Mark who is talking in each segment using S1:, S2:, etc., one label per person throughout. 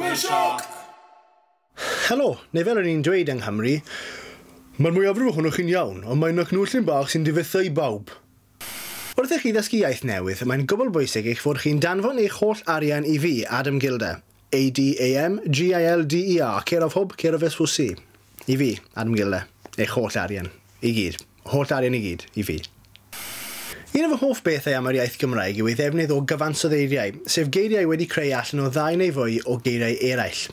S1: Welsh!
S2: Helo, neu fel o'n i'n dweud yng Nghymru, mae'r mwyafrif ohonoch chi'n iawn, ond mae'n knwllyn bach sy'n difethu i bawb. Wrth i chi ddysgu iaith newydd, mae'n gwbl bwysig eich fod chi'n danfon eich holl arian i fi, Adam Gilda. ADAMGILDER, care of hub, care of SWC. I fi, Adam Gilda. Eich holl arian. I gyd. Holl arian i gyd. I fi. Un o fy hoff bethau am yr iaith Gymraeg yw ei ddefnydd o gyfansodderiau, sef geiriau wedi creu allan o ddau neu fwy o geiriau eraill.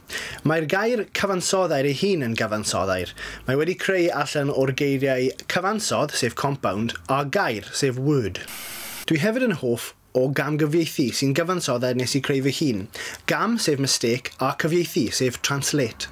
S2: Mae'r gair cyfansoddair ei hun yn gyfansoddair. Mae wedi creu allan o'r geiriau cyfansodd, sef compound, a gair, sef word. Dwi hefyd yn hoff o gamgyfieithu sy'n gyfansoddair nes I creu fy hun. Gam, sef mistake, a cyfieithu, sef translate.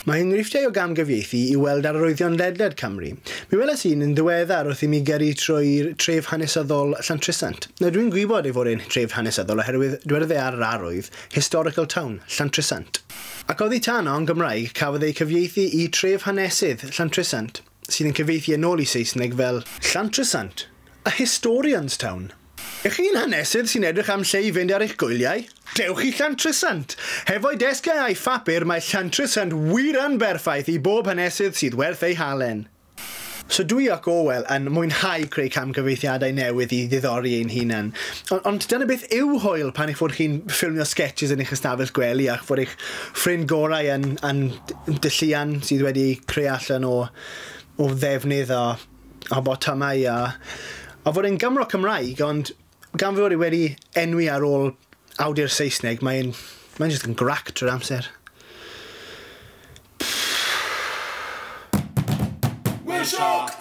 S2: Mae enghreifftiau o gamgyfieithu I weld ar arwyddion ledled Cymru. Mi weles un yn ddiweddar wrth I mi gyrru trwy'r tref hanesyddol Llantrisant. Nawr dwi'n gwybod ei fod e'n tref hanesyddol oherwydd dwedodd e ar yr arwydd Historical Town, Llantrisant. Ac oddi tan o'n Gymraeg cafodd ei cyfieithu I tref hanesydd Llantrisant, sydd yn cyfieithu yn ôl I Saesneg fel Llantrisant, a historian's town. Ych chi'n hanesydd sy'n edrych am lle I fynd ar eich gwyliau? Dewch I Llantrisant! Hefo'i desgau a'i phapur, mae Llantrisant wir yn berffaith I bob hanesydd sydd werth ei halen. So dwi ac Owel yn mwynhau creu camgyfeithiadau newydd I ddiddori ein hunan. Ond dyna beth yw hwyl pan eich fod chi'n ffilmio sketches yn eich ystafell gwely ac fod eich ffrind gorau yn dylluan sydd wedi creu allan o ddefnydd a botymau a fod e'n Gymro Cymraeg, ond gan fod wedi enwi ar ôl awdur Saesneg, mae'n just yn grac trwy'r amser.
S1: Welsh!